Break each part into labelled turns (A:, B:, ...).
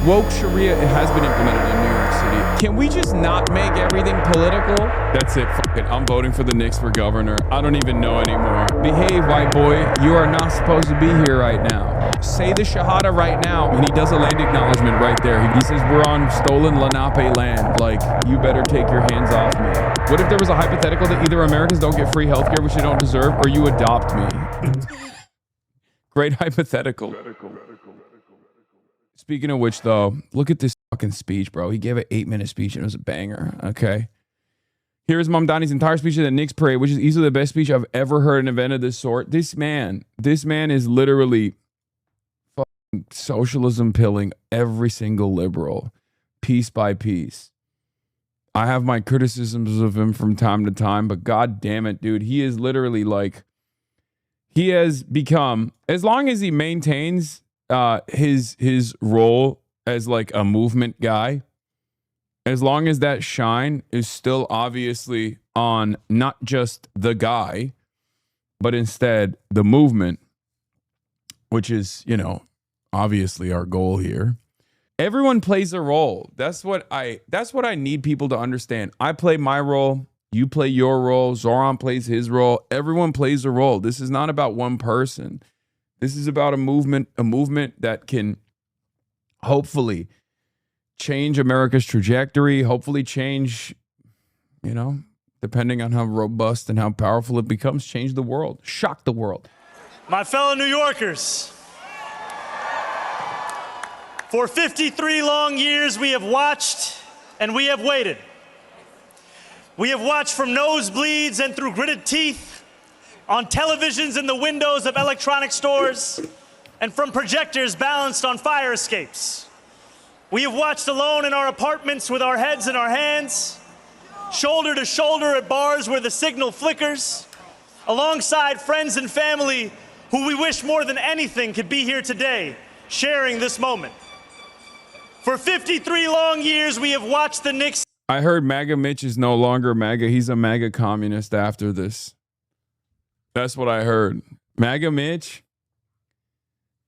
A: woke Sharia has been implemented in New York City. Can we just not make everything political? That's it. Fuck it. I'm voting for the Knicks for governor. I don't even know anymore. Behave, white boy. You are not supposed to be here right now. Say the Shahada right now. And he does a land acknowledgement right there. He says, we're on stolen Lenape land. Like, you better take your hands off me. What if there was a hypothetical that either Americans don't get free healthcare, which they don't deserve, or you adopt me? Great hypothetical. Speaking of which, though, look at this fucking speech, bro. He gave an 8-minute speech and it was a banger, okay? Here's Mamdani's entire speech at the Knicks parade, which is easily the best speech I've ever heard in an event of this sort. This man is literally fucking socialism pilling every single liberal, piece by piece. I have my criticisms of him from time to time, but god damn it, dude, he is literally like, he has become, as long as he maintains his role as like a movement guy, as long as that shine is still obviously on not just the guy, but instead the movement, which is, you know, obviously our goal here. Everyone plays a role. That's what I need people to understand. I play my role. You play your role. Zohran plays his role. Everyone plays a role. This is not about one person. This is about a movement that can hopefully change America's trajectory, hopefully change, you know, depending on how robust and how powerful it becomes, change the world, shock the world.
B: My fellow New Yorkers, for 53 long years we have watched and we have waited. We have watched from nosebleeds and through gritted teeth, on televisions in the windows of electronic stores, and from projectors balanced on fire escapes. We have watched alone in our apartments with our heads in our hands, shoulder to shoulder at bars where the signal flickers, alongside friends and family who we wish more than anything could be here today, sharing this moment. For 53 long years, we have watched the Knicks.
A: I heard MAGA Mitch is no longer MAGA. He's a MAGA communist after this. That's what I heard. MAGA Mitch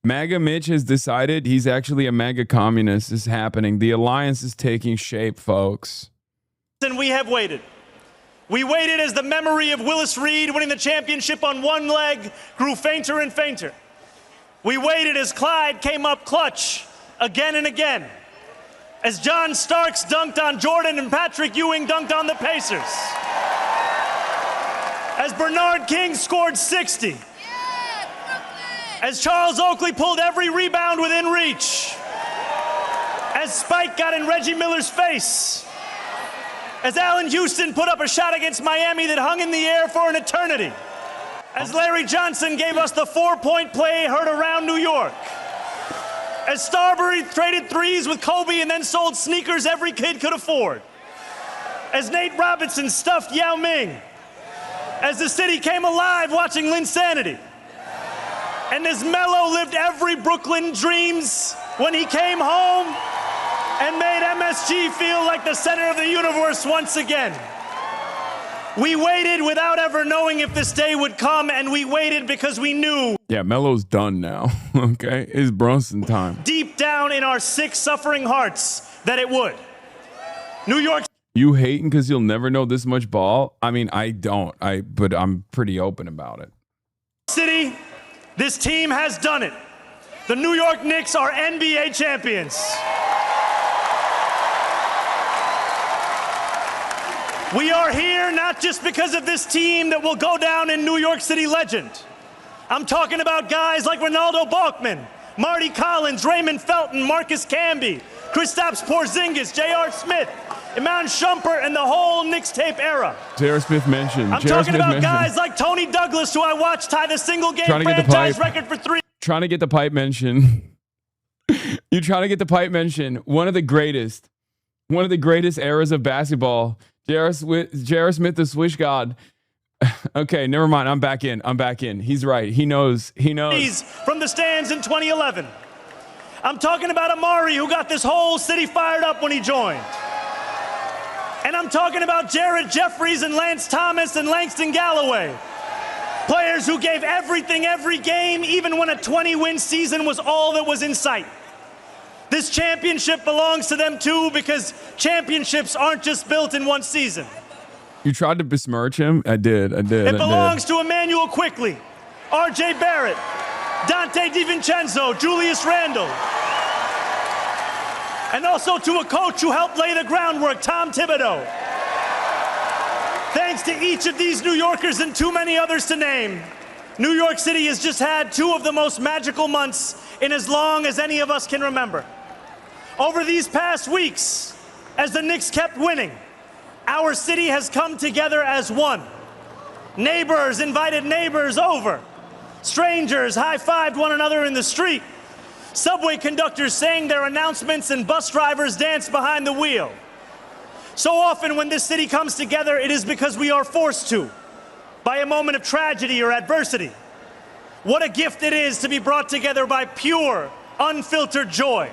A: has decided he's actually a MAGA communist. It's happening. The alliance is taking shape, folks.
B: And we have waited. We waited as the memory of Willis Reed winning the championship on one leg grew fainter and fainter. We waited as Clyde came up clutch again and again. As John Starks dunked on Jordan and Patrick Ewing dunked on the Pacers. As Bernard King scored 60. As Charles Oakley pulled every rebound within reach. As Spike got in Reggie Miller's face. As Allen Houston put up a shot against Miami that hung in the air for an eternity. As Larry Johnson gave us the 4-point play heard around New York. As Starbury traded threes with Kobe and then sold sneakers every kid could afford. As Nate Robinson stuffed Yao Ming. As the city came alive watching Linsanity. And as Melo lived every Brooklyn dreams when he came home and made MSG feel like the center of the universe once again. We waited without ever knowing if this day would come, and we waited because we knew.
A: Yeah, Melo's done now, okay? It's Brunson time.
B: Deep down in our sick, suffering hearts that it would. New York.
A: You hating because you'll never know this much ball? I mean, I don't. But I'm pretty open about it.
B: City, this team has done it. The New York Knicks are NBA champions. We are here not just because of this team that will go down in New York City legend. I'm talking about guys like Ronaldo Balkman, Marty Collins, Raymond Felton, Marcus Camby, Kristaps Porzingis, J.R. Smith, Iman Shumpert, and the whole Knicks tape era.
A: J.R. Smith mentioned.
B: I'm talking about guys like Tony Douglas, who I watched tie the single-game franchise record for 3.
A: Trying to get the pipe mention. You're trying to get the pipe mention. One of the greatest eras of basketball. J.R. Smith, the Swish God. Okay, never mind. I'm back in. He's right. He knows.
B: From the stands in 2011. I'm talking about Amari, who got this whole city fired up when he joined. And I'm talking about Jared Jeffries and Lance Thomas and Langston Galloway. Players who gave everything every game, even when a 20-win season was all that was in sight. This championship belongs to them too, because championships aren't just built in one season.
A: You tried to besmirch him? I did.
B: It belongs to Emmanuel Quickley, R.J. Barrett, Dante DiVincenzo, Julius Randle, and also to a coach who helped lay the groundwork, Tom Thibodeau. Thanks to each of these New Yorkers and too many others to name, New York City has just had two of the most magical months in as long as any of us can remember. Over these past weeks, as the Knicks kept winning, our city has come together as one. Neighbors invited neighbors over. Strangers high-fived one another in the street. Subway conductors sang their announcements and bus drivers danced behind the wheel. So often when this city comes together, it is because we are forced to, by a moment of tragedy or adversity. What a gift it is to be brought together by pure, unfiltered joy.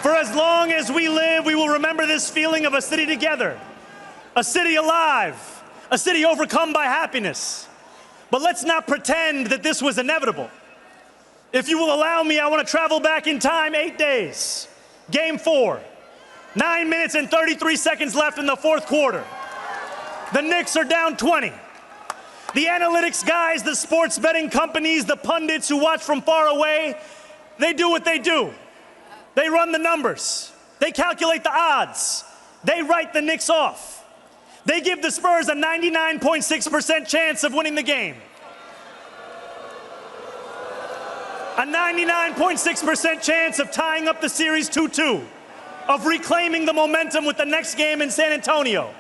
B: For as long as we live, we will remember this feeling of a city together, a city alive, a city overcome by happiness. But let's not pretend that this was inevitable. If you will allow me, I want to travel back in time 8 days. Game 4, 9 minutes and 33 seconds left in the fourth quarter. The Knicks are down 20. The analytics guys, the sports betting companies, the pundits who watch from far away, they do what they do. They run the numbers. They calculate the odds. They write the Knicks off. They give the Spurs a 99.6% chance of winning the game. A 99.6% chance of tying up the series 2-2, of reclaiming the momentum with the next game in San Antonio.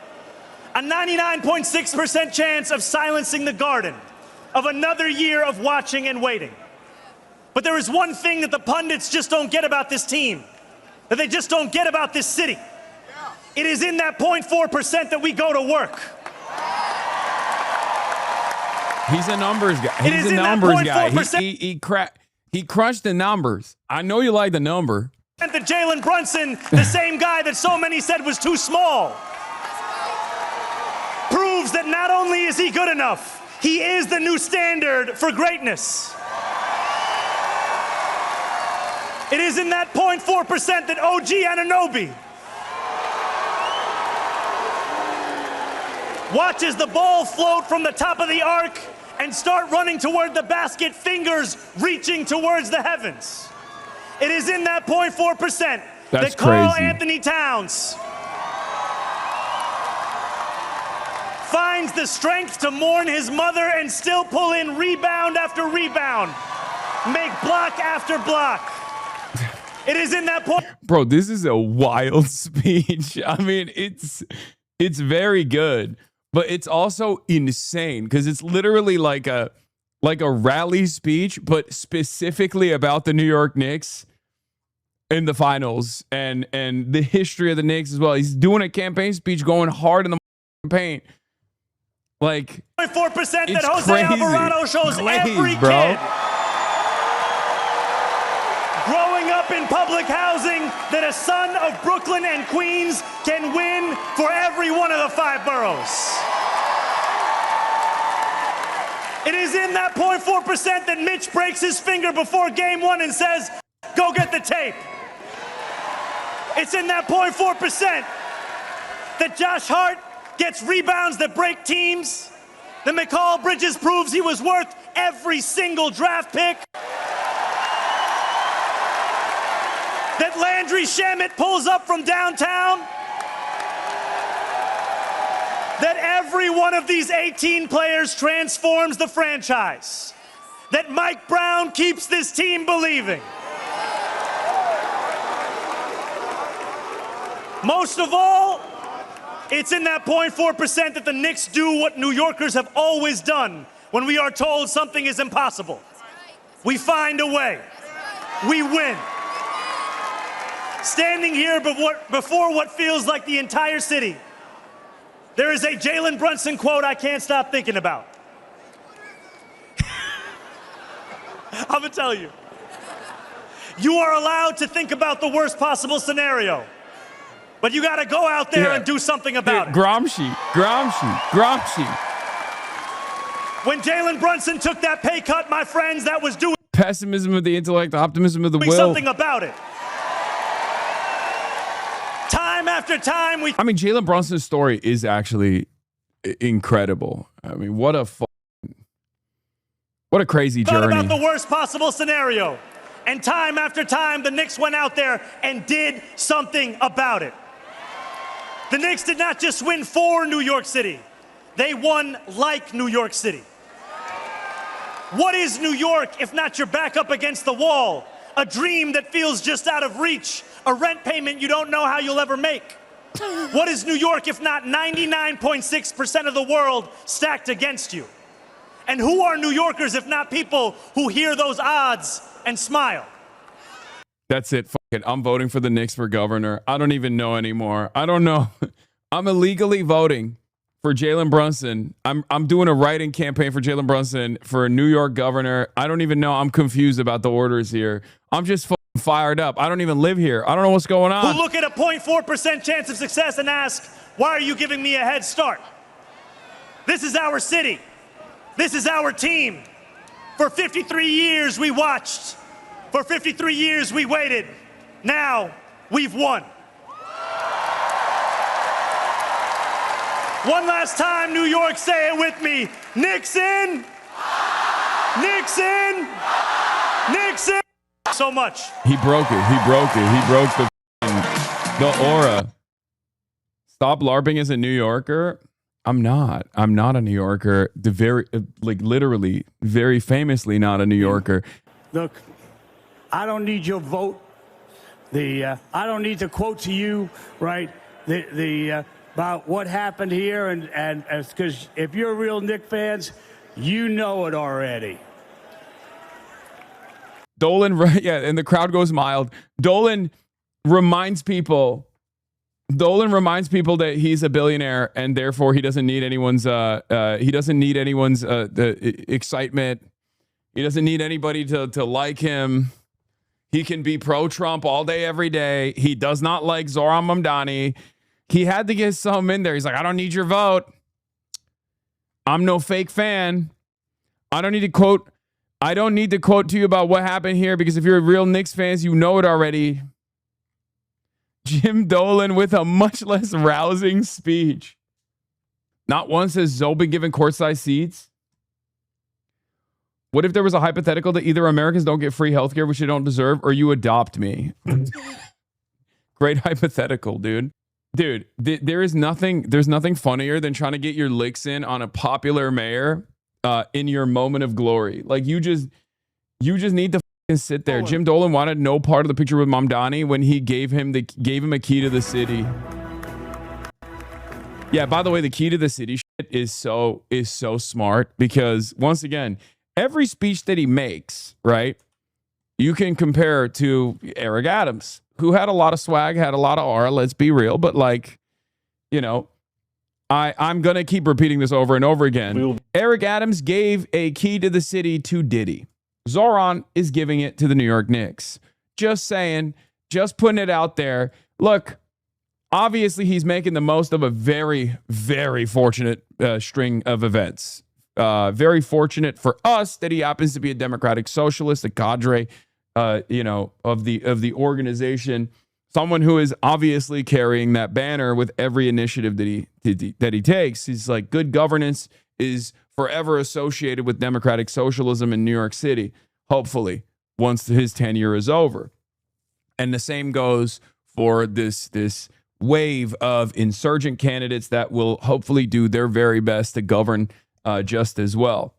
B: A 99.6% chance of silencing the Garden, of another year of watching and waiting. But there is one thing that the pundits just don't get about this team, that they just don't get about this city. It is in that 0.4% that we go to work.
A: He's a numbers guy. He's a numbers guy. He crushed the numbers. I know you like the number.
B: And the Jalen Brunson, the same guy that so many said was too small, proves that not only is he good enough, he is the new standard for greatness. It is in that 0.4% that OG Anunoby watches the ball float from the top of the arc and start running toward the basket, fingers reaching towards the heavens. It is in that 0.4% that Karl Anthony Towns finds the strength to mourn his mother and still pull in rebound after rebound, make block after block. It is in that point.
A: Bro, this is a wild speech. I mean, it's very good, but it's also insane because it's literally like a rally speech, but specifically about the New York Knicks in the finals and the history of the Knicks as well. He's doing a campaign speech going hard in the paint. Like
B: 0.4% that Jose Alvarado shows every
A: bro.
B: Kid growing up in public housing that a son of Brooklyn and Queens can win for every one of the 5 boroughs. It is in that 0.4% that Mitch breaks his finger before game 1 and says, go get the tape. It's in that 0.4% that Josh Hart gets rebounds that break teams. That Mikal Bridges proves he was worth every single draft pick. That Landry Shamet pulls up from downtown. That every one of these 18 players transforms the franchise. That Mike Brown keeps this team believing. Most of all, it's in that 0.4% that the Knicks do what New Yorkers have always done when we are told something is impossible. We find a way. We win. Standing here before what feels like the entire city, there is a Jalen Brunson quote I can't stop thinking about. I'm gonna tell you. You are allowed to think about the worst possible scenario, but you gotta go out there and do something about it.
A: Gramsci.
B: When Jalen Brunson took that pay cut, my friends, that was doing
A: pessimism of the intellect, the optimism of the
B: doing
A: will.
B: something about it. Time after time,
A: I mean, Jalen Brunson's story is actually incredible. I mean, what a crazy
B: thought
A: journey.
B: about the worst possible scenario. And time after time, the Knicks went out there and did something about it. The Knicks did not just win for New York City. They won like New York City. What is New York if not your back up against the wall? A dream that feels just out of reach. A rent payment you don't know how you'll ever make. What is New York if not 99.6% of the world stacked against you? And who are New Yorkers if not people who hear those odds and smile?
A: That's it. Fuck it. I'm voting for the Knicks for governor. I don't even know anymore. I don't know. I'm illegally voting for Jalen Brunson. I'm doing a write-in campaign for Jalen Brunson for a New York governor. I don't even know. I'm confused about the orders here. I'm just fucking fired up. I don't even live here. I don't know what's going on.
B: Who look at a 0.4% chance of success and ask, why are you giving me a head start? This is our city. This is our team. For 53 years we watched. For 53 years we waited. Now we've won. One last time, New York, say it with me. Knicks in. Knicks in. Knicks in. So much.
A: He broke it. He broke it. He broke the aura. Stop LARPing as a New Yorker. I'm not a New Yorker. The very, literally, very famously not a New Yorker.
C: Look, I don't need your vote. I don't need to quote to you, right? About what happened here, and because if you're real Knicks fans, you know it already.
A: Dolan, yeah, and the crowd goes mild. Dolan reminds people that he's a billionaire and therefore he doesn't need anyone's excitement. He doesn't need anybody to like him. He can be pro-Trump all day, every day. He does not like Zohran Mamdani. He had to get some in there. He's like, I don't need your vote. I'm no fake fan. I don't need to quote to you about what happened here because if you're a real Knicks fans, you know it already. Jim Dolan with a much less rousing speech. Not once has Zoe been given courtside seats. What if there was a hypothetical that either Americans don't get free healthcare, which they don't deserve, or you adopt me? Great hypothetical, dude. Dude, there's nothing funnier than trying to get your licks in on a popular mayor in your moment of glory. Like you just need to fucking sit there. Jim Dolan wanted no part of the picture with Mamdani when he gave him a key to the city. Yeah, by the way, the key to the city shit is so smart because once again, every speech that he makes, right? You can compare to Eric Adams, who had a lot of swag, had a lot of aura, let's be real, but I'm going to keep repeating this over and over again. Eric Adams gave a key to the city to Diddy. Zohran is giving it to the New York Knicks. Just saying, just putting it out there. Look, obviously he's making the most of a very, very fortunate string of events. Very fortunate for us that he happens to be a democratic socialist, a cadre, of the organization, someone who is obviously carrying that banner with every initiative that he takes. He's like, good governance is forever associated with democratic socialism in New York City, hopefully, once his tenure is over. And the same goes for this wave of insurgent candidates that will hopefully do their very best to govern just as well.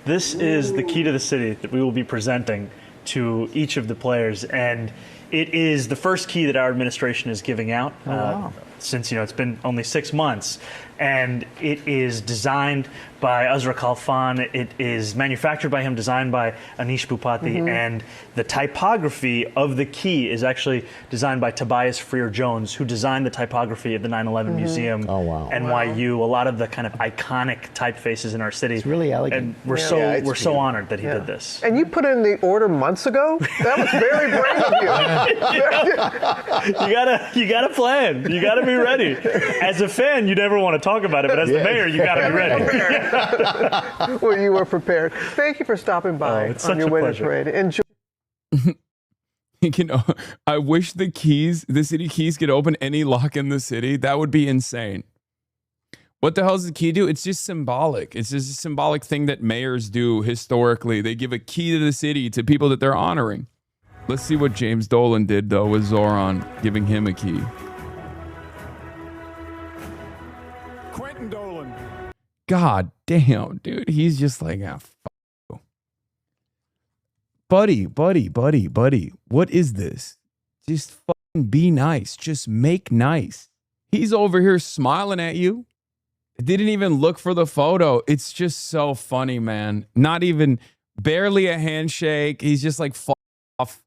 B: This is the key to the city that we will be presenting to each of the players, and it is the first key that our administration is giving out since it's been only 6 months, and it is designed by Azra Khalfan. It is manufactured by him, designed by Anish Bhupati, and the typography of the key is actually designed by Tobias Freer-Jones, who designed the typography of the 9/11 Museum, NYU, a lot of the kind of iconic typefaces in our city. It's
D: really elegant.
B: And we're so honored that he did this.
E: And you put in the order months ago? That was very brave of you.
B: You gotta plan. You gotta be be ready. As a fan, you never want to talk about it, but as the mayor, you got to be ready.
E: Well, you were prepared. Thank you for stopping by on your winter parade. Enjoy.
A: I wish the city keys could open any lock in the city. That would be insane. What the hell does the key do? It's just symbolic. It's just a symbolic thing that mayors do historically. They give a key to the city to people that they're honoring. Let's see what James Dolan did, though, with Zohran, giving him a key.
C: Quentin Dolan.
A: God damn, dude. He's just like, fuck you. Buddy. What is this? Just fucking be nice. Just make nice. He's over here smiling at you. Didn't even look for the photo. It's just so funny, man. Not even barely a handshake. He's just like, fuck off.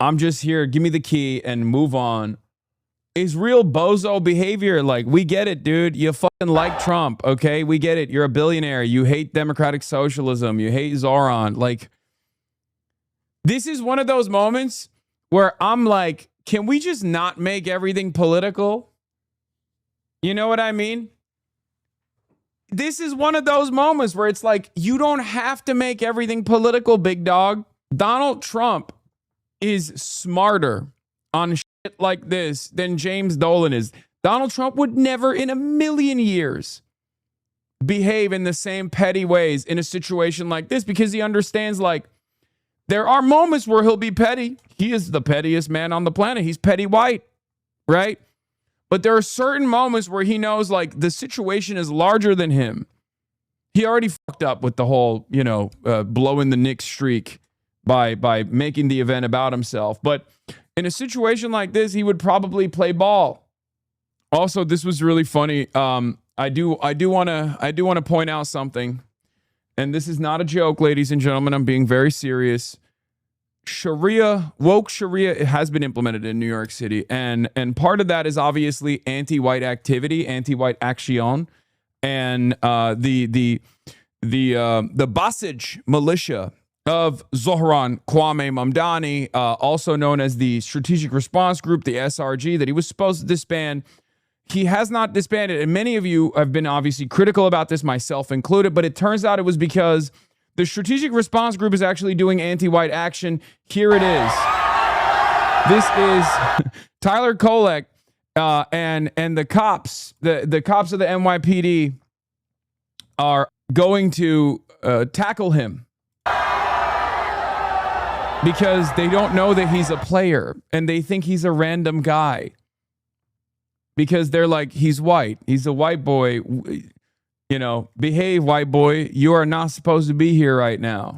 A: I'm just here. Give me the key and move on. It's real bozo behavior. Like, we get it, dude. You fucking like Trump, okay? We get it. You're a billionaire. You hate democratic socialism. You hate Zohran. Like, this is one of those moments where I'm like, can we just not make everything political? You know what I mean? This is one of those moments where it's like, you don't have to make everything political, big dog. Donald Trump is smarter on shit like this than James Dolan is. Donald Trump would never in a million years behave in the same petty ways in a situation like this, because he understands, like, there are moments where he'll be petty. He is the pettiest man on the planet. He's petty white, right? But there are certain moments where he knows, like, the situation is larger than him. He already fucked up with the whole, blowing the Knicks streak by making the event about himself. But in a situation like this, he would probably play ball. Also, this was really funny. I do want to point out something, and this is not a joke, ladies and gentlemen. I'm being very serious. Woke Sharia has been implemented in New York City, and part of that is obviously anti-white activity, anti-white action, and the Basij militia of Zohran Kwame Mamdani, also known as the Strategic Response Group, the SRG, that he was supposed to disband. He has not disbanded, and many of you have been obviously critical about this, myself included, but it turns out it was because the Strategic Response Group is actually doing anti-white action. Here it is. This is Tyler Kolek and the cops. The cops of the NYPD are going to tackle him because they don't know that he's a player and they think he's a random guy. Because they're like, he's white. He's a white boy. Behave, white boy. You are not supposed to be here right now.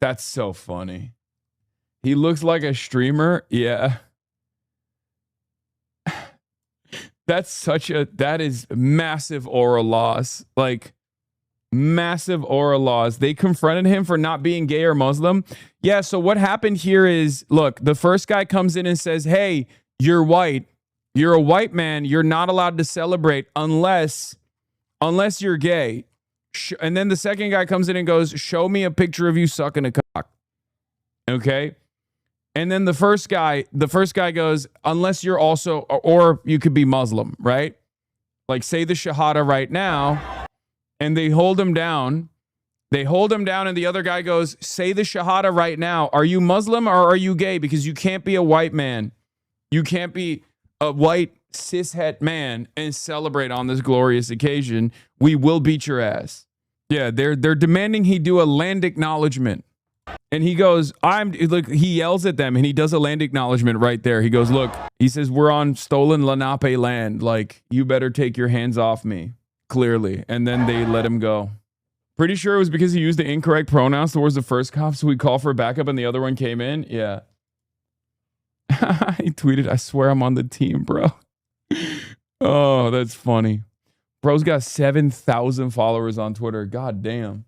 A: That's so funny. He looks like a streamer. Yeah. That is massive aura loss. Like, massive aura loss. They confronted him for not being gay or Muslim. Yeah, so what happened here is, look, the first guy comes in and says, hey, you're white. You're a white man. You're not allowed to celebrate unless you're gay. And then the second guy comes in and goes, show me a picture of you sucking a cock. Okay? And then the first guy goes, unless you're also, or you could be Muslim, right? Like, say the Shahada right now. And they hold him down. And the other guy goes, say the Shahada right now. Are you Muslim or are you gay? Because you can't be a white man. You can't be a white cishet man and celebrate on this glorious occasion. We will beat your ass. Yeah, they're demanding he do a land acknowledgement. And he goes, he yells at them and he does a land acknowledgement right there. He goes, look, he says, we're on stolen Lenape land. Like, you better take your hands off me. Clearly. And then they let him go. Pretty sure it was because he used the incorrect pronouns towards the first cop, so we called for backup and the other one came in. Yeah. He tweeted, I swear I'm on the team, bro. Oh, that's funny. Bro's got 7,000 followers on Twitter. God damn.